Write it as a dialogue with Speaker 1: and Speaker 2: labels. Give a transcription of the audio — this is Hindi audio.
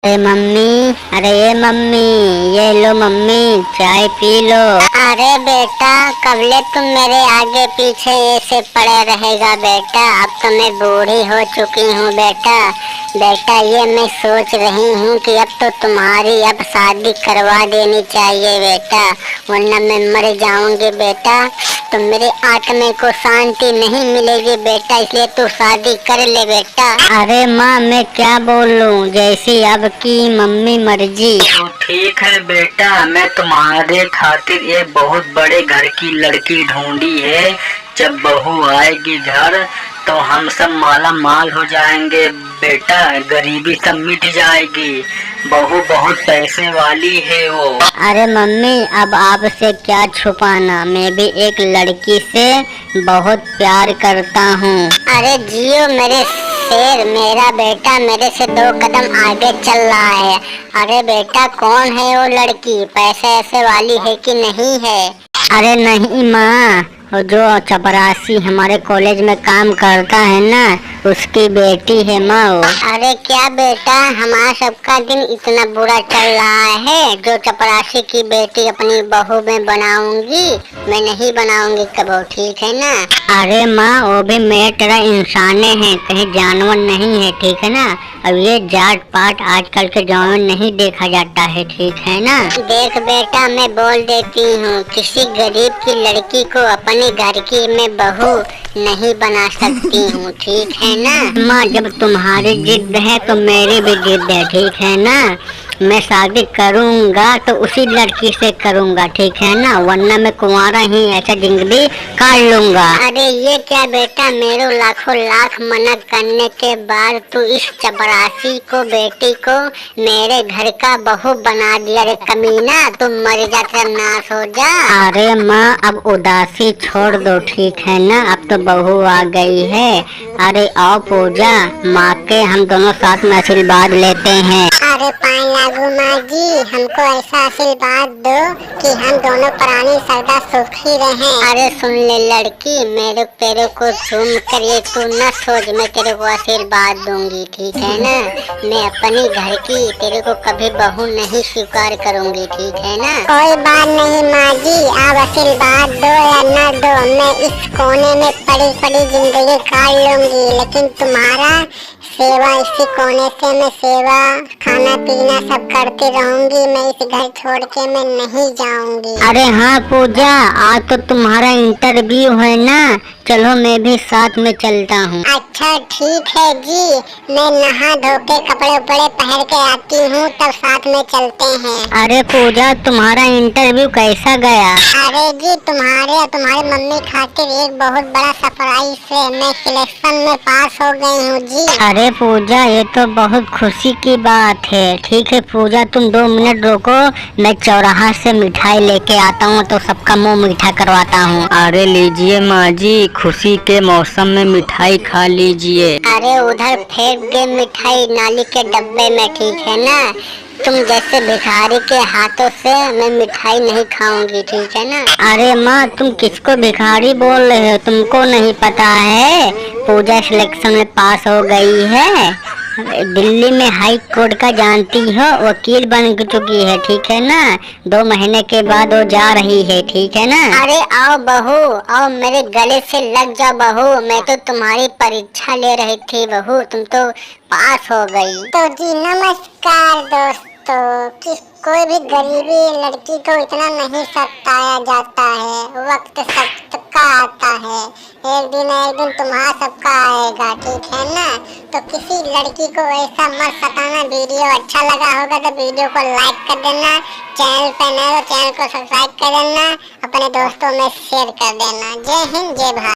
Speaker 1: अरे मम्मी, अरे ये मम्मी, ये लो मम्मी, चाय पी लो। अरे बेटा, कबले तुम मेरे आगे पीछे ऐसे पड़े रहेगा बेटा। अब तो मैं बूढ़ी हो चुकी हूँ बेटा। बेटा ये मैं सोच रही हूँ कि अब तो तुम्हारी अब शादी करवा देनी चाहिए बेटा, वरना मैं मर जाऊंगी बेटा। तो मेरे आत्मा को शांति नहीं मिलेगी बेटा, इसलिए तू शादी कर ले बेटा। अरे माँ, मैं क्या बोलूं, जैसी अब की मम्मी मर्जी।
Speaker 2: तो ठीक है बेटा, मैं तुम्हारे खातिर एक बहुत बड़े घर की लड़की ढूंढी है। जब बहू आएगी घर तो हम सब माला माल हो जाएंगे बेटा, गरीबी सब मिट जाएगी। बहू बहुत पैसे वाली है वो।
Speaker 1: अरे मम्मी, अब आपसे क्या छुपाना, मैं भी एक लड़की से बहुत प्यार करता हूँ। अरे जियो मेरे शेर, मेरा बेटा मेरे से 2 कदम आगे चल रहा है। अरे बेटा, कौन है वो लड़की, पैसे ऐसे वाली है कि नहीं है? अरे नहीं माँ, वो जो चपरासी हमारे कॉलेज में काम करता है ना, उसकी बेटी है माँ वो। अरे क्या बेटा, हमारा सबका दिन इतना बुरा चल रहा है, जो चपरासी की बेटी अपनी बहू में बनाऊंगी? मैं नहीं बनाऊंगी कबो, ठीक है ना? अरे माँ, वो भी मेरे तरह इंसाने हैं, कहीं जानवर नहीं है, ठीक है ना? अब ये जाट पाट आजकल के गाँव में नहीं देखा जाता है, ठीक है ना? देख बेटा, मैं बोल देती हूँ, किसी गरीब की लड़की को अपने घर की मैं बहू नहीं बना सकती हूँ, ठीक है ना? माँ, जब तुम्हारी जिद है तो मेरी भी जिद है, ठीक है ना? मैं शादी करूँगा तो उसी लड़की से करूँगा, ठीक है ना? वरना मैं कुंवारा ही ऐसा जिंदगी काट लूँगा। अरे ये क्या बेटा, मेरे लाखों लाख मना करने के बाद तू इस चपरासी को बेटी को मेरे घर का बहू बना दिया। रे कमीना, तुम मर जा, तेरा नाश हो जा। अरे माँ, अब उदासी छोड़ दो, ठीक है ना? अब तो बहू आ गई है। अरे आओ पूजा, माँ के हम दोनों साथ में आशीर्वाद लेते हैं। अरे पान लागू माँ जी, हमको ऐसा आशीर्वाद दो कि हम दोनों प्राणी सदा सुखी रहें। अरे सुन ले लड़की, मेरे तेरे को चूम कर ये तू न सोच, मैं तेरे को आशीर्वाद दूंगी, ठीक है ना? मैं अपनी घर की तेरे को कभी बहू नहीं स्वीकार करूंगी, ठीक है ना? कोई बात नहीं माँ जी, आप आशीर्वाद दो या न दो, मैं इस कोने में पड़ी पड़ी जिंदगी काट लूंगी, लेकिन तुम्हारा सेवा इसी कोने से मैं सेवा खाना पीना सब करती रहूंगी। मैं इस घर छोड़ के मैं नहीं जाऊंगी। अरे हाँ पूजा, आज तो तुम्हारा इंटरव्यू है ना, चलो मैं भी साथ में चलता हूँ। अच्छा ठीक है जी, मैं नहा धो के कपड़े उपड़े पहन के आती हूँ, तब साथ में चलते हैं। अरे पूजा, तुम्हारा इंटरव्यू कैसा गया? अरे जी, तुम्हारे मम्मी खातिर एक बहुत बड़ा सरप्राइज है, मैं सिलेक्शन में पास हो गई हूँ जी। अरे पूजा, ये तो बहुत खुशी की बात है। ठीक है पूजा, तुम 2 मिनट रुको, मैं चौराहा से मिठाई लेके आता हूँ तो सबका मुंह मीठा करवाता हूँ।
Speaker 2: अरे लीजिए माँ जी, खुशी के मौसम में मिठाई खा लीजिए।
Speaker 1: अरे उधर फेंक दे मिठाई नाली के डब्बे में, ठीक है ना? तुम जैसे भिखारी के हाथों से मैं मिठाई नहीं खाऊंगी, ठीक है ना? अरे माँ, तुम किसको भिखारी बोल रहे हो? तुमको नहीं पता है पूजा सिलेक्शन में पास हो गई है, दिल्ली में हाई कोर्ट का जानती हो, वकील बन चुकी है, ठीक है ना? 2 महीने के बाद वो जा रही है, ठीक है ना? अरे आओ बहू, आओ मेरे गले से लग जाओ बहू, मैं तो तुम्हारी परीक्षा ले रही थी बहू, तुम तो पास हो गई। तो जी नमस्कार दोस्तों, कोई भी गरीबी लड़की को इतना नहीं सताया जाता है, वक्त सबका आता है, एक दिन तुम्हारा सबका आएगा, ठीक है ना? तो किसी लड़की को ऐसा मत सताना। वीडियो अच्छा लगा होगा तो वीडियो को लाइक कर देना, चैनल पे नए हो चैनल को सब्सक्राइब कर देना, अपने दोस्तों में शेयर कर देना। जय हिंद, जय भारत।